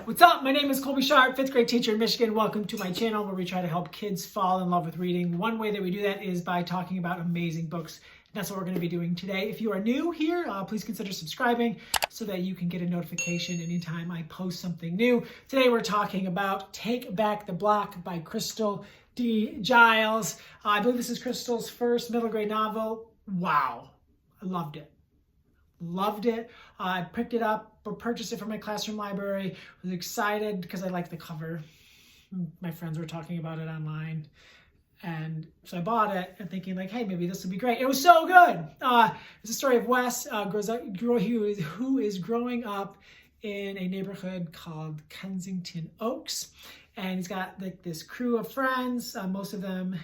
What's up? My name is Colby, 5th grade teacher in Michigan. Welcome to my channel where we try to help kids fall in love with reading. One way that we do that is by talking about amazing books. That's what we're going to be doing today. If you are new here, please consider subscribing so that you can get a notification anytime I post something new. Today we're talking about Take Back the Block by Chrystal D. Giles. I believe this is Crystal's first middle grade novel. Wow. I loved it. Loved it. I picked it up or purchased it from my classroom library. Was excited because I liked the cover. My friends were talking about it online. And so I bought it and thinking like, hey, maybe this would be great. It was so good. It's a story of Wes who is growing up in a neighborhood called Kensington Oaks. And he's got like this crew of friends. Most of them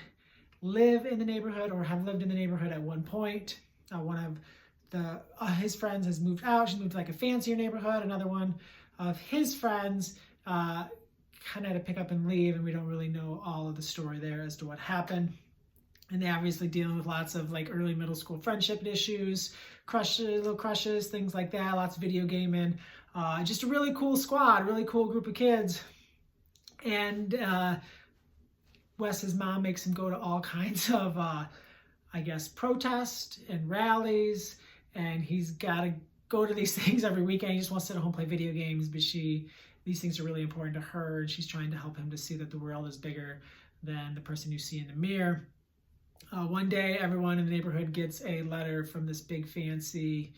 live in the neighborhood or have lived in the neighborhood at one point. One of his friends has moved out. She's moved to like a fancier neighborhood. Another one of his friends kind of had to pick up and leave, and we don't really know all of the story there as to what happened. And they're obviously dealing with lots of like early middle school friendship issues, little crushes, things like that, lots of video gaming. Just a really cool squad, really cool group of kids. And Wes's mom makes him go to all kinds of, I guess, protests and rallies. And he's got to go to these things every weekend. He just wants to sit at home and play video games, but these things are really important to her, and she's trying to help him to see that the world is bigger than the person you see in the mirror. One day, everyone in the neighborhood gets a letter from this big fancy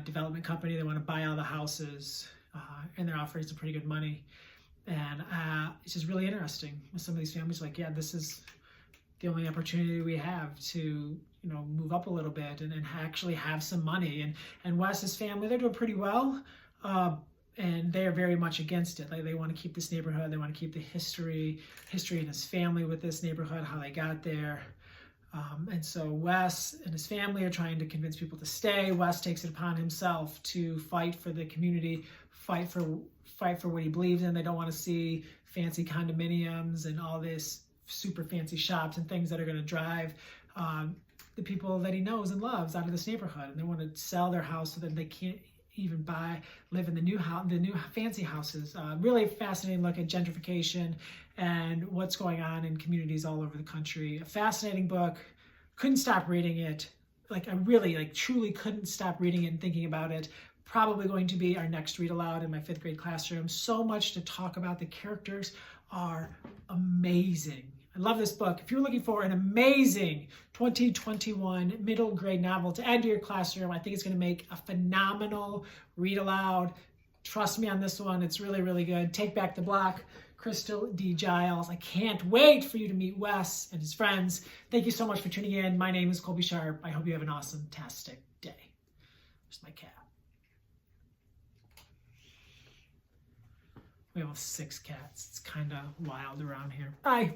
development company. They want to buy all the houses, and they're offering some pretty good money. And it's just really interesting. Some of these families are like, yeah, this is the only opportunity we have to, move up a little bit and actually have some money. And Wes's family, they're doing pretty well. And they are very much against it. Like, they want to keep this neighborhood. They want to keep the history in his family with this neighborhood, how they got there. And so Wes and his family are trying to convince people to stay. Wes takes it upon himself to fight for the community, fight for what he believes in. They don't want to see fancy condominiums and all this super fancy shops and things that are going to drive the people that he knows and loves out of this neighborhood. And they want to sell their house so that they can't even live in the new fancy houses. Really fascinating look at gentrification and what's going on in communities all over the country. A fascinating book. Couldn't stop reading it. I really truly couldn't stop reading it and thinking about it. Probably going to be our next read aloud in my 5th grade classroom. So much to talk about. The characters are amazing. I love this book. If you're looking for an amazing 2021 middle grade novel to add to your classroom, I think it's going to make a phenomenal read aloud. Trust me on this one. It's really, really good. Take Back the Block, Chrystal D. Giles. I can't wait for you to meet Wes and his friends. Thank you so much for tuning in. My name is Colby Sharp. I hope you have an awesome-tastic day. There's my cat. We have 6 cats. It's kind of wild around here. Bye.